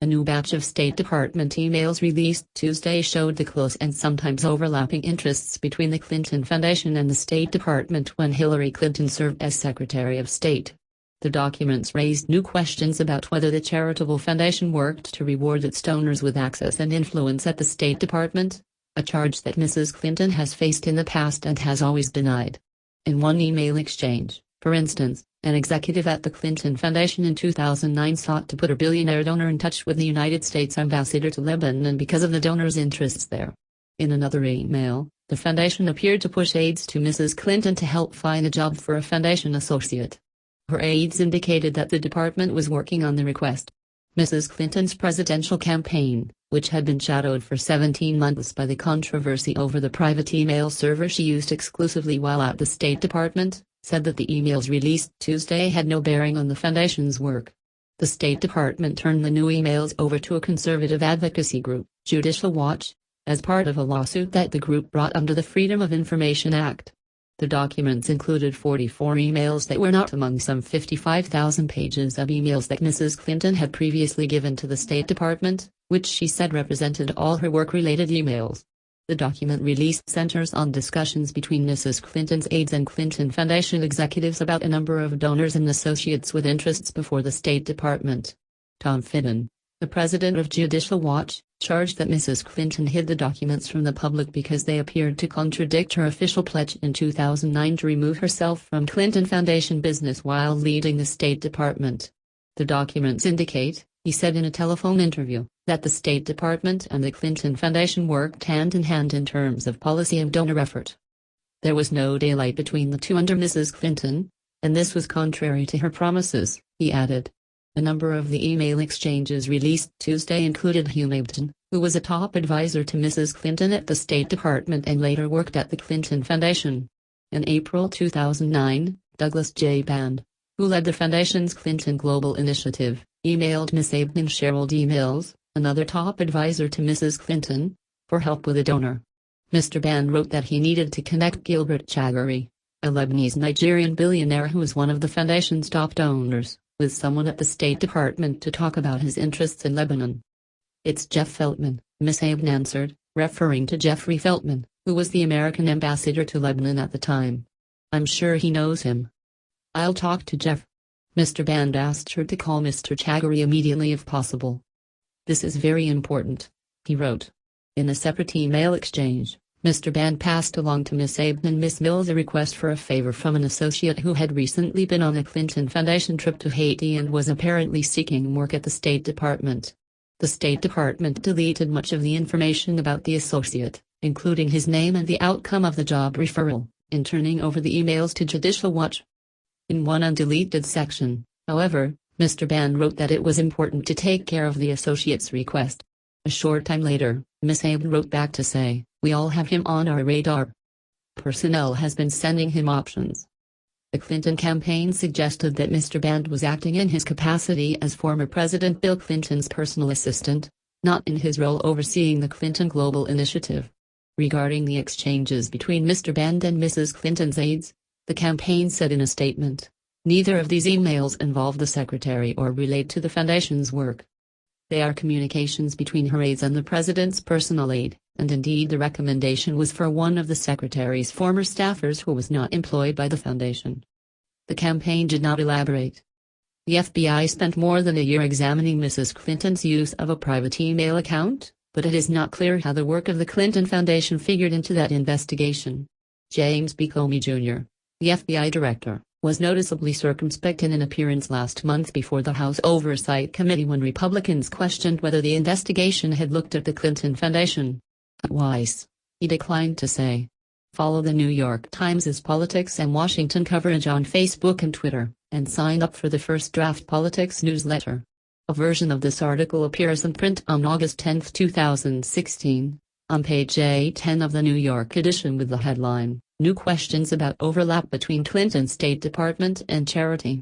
A new batch of State Department emails released Tuesday showed the close and sometimes overlapping interests between the Clinton Foundation and the State Department when Hillary Clinton served as Secretary of State. The documents raised new questions about whether the charitable foundation worked to reward its donors with access and influence at the State Department, a charge that Mrs. Clinton has faced in the past and has always denied. In one email exchange, for instance, an executive at the Clinton Foundation in 2009 sought to put her billionaire donor in touch with the United States ambassador to Lebanon because of the donor's interests there. In another email, the foundation appeared to push aides to Mrs. Clinton to help find a job for a foundation associate. Her aides indicated that the department was working on the request. Mrs. Clinton's presidential campaign, which had been shadowed for 17 months by the controversy over the private email server she used exclusively while at the State Department, said that the emails released Tuesday had no bearing on the foundation's work. The State Department turned the new emails over to a conservative advocacy group, Judicial Watch, as part of a lawsuit that the group brought under the Freedom of Information Act. The documents included 44 emails that were not among some 55,000 pages of emails that Mrs. Clinton had previously given to the State Department, which she said represented all her work-related emails. The document released centers on discussions between Mrs. Clinton's aides and Clinton Foundation executives about a number of donors and associates with interests before the State Department. Tom Fitton, the president of Judicial Watch, charged that Mrs. Clinton hid the documents from the public because they appeared to contradict her official pledge in 2009 to remove herself from Clinton Foundation business while leading the State Department. The documents indicate, he said in a telephone interview, that the State Department and the Clinton Foundation worked hand in hand in terms of policy and donor effort. There was no daylight between the two under Mrs. Clinton, and this was contrary to her promises, he added. A number of the email exchanges released Tuesday included Hugh Mabton, who was a top advisor to Mrs. Clinton at the State Department and later worked at the Clinton Foundation. In April 2009, Douglas J. Band, who led the foundation's Clinton Global Initiative, emailed Ms. Abdin Sherald emails, another top advisor to Mrs. Clinton, for help with a donor. Mr. Band wrote that he needed to connect Gilbert Chagoury, a Lebanese-Nigerian billionaire who was one of the foundation's top donors, with someone at the State Department to talk about his interests in Lebanon. "It's Jeff Feltman," Ms. Abdin answered, referring to Jeffrey Feltman, who was the American ambassador to Lebanon at the time. "I'm sure he knows him. I'll talk to Jeff." Mr. Band asked her to call Mr. Chagoury immediately if possible. "This is very important," he wrote. In a separate email exchange, Mr. Band passed along to Ms. Abdin and Ms. Mills a request for a favor from an associate who had recently been on a Clinton Foundation trip to Haiti and was apparently seeking work at the State Department. The State Department deleted much of the information about the associate, including his name and the outcome of the job referral, in turning over the emails to Judicial Watch. In one undeleted section, however, Mr. Band wrote that it was important to take care of the associate's request. A short time later, Ms. Abdin wrote back to say, "We all have him on our radar. Personnel has been sending him options." The Clinton campaign suggested that Mr. Band was acting in his capacity as former President Bill Clinton's personal assistant, not in his role overseeing the Clinton Global Initiative. Regarding the exchanges between Mr. Band and Mrs. Clinton's aides, the campaign said in a statement, "Neither of these emails involve the Secretary or relate to the Foundation's work. They are communications between her aides and the President's personal aide, and indeed the recommendation was for one of the Secretary's former staffers who was not employed by the Foundation." The campaign did not elaborate. The FBI spent more than a year examining Mrs. Clinton's use of a private email account, but it is not clear how the work of the Clinton Foundation figured into that investigation. James B. Comey Jr., the FBI director, was noticeably circumspect in an appearance last month before the House Oversight Committee when Republicans questioned whether the investigation had looked at the Clinton Foundation. Twice, he declined to say. Follow the New York Times' politics and Washington coverage on Facebook and Twitter, and sign up for the First Draft Politics newsletter. A version of this article appears in print on August 10, 2016, on page A10 of the New York edition with the headline, "New Questions About Overlap Between Clinton State Department and Charity."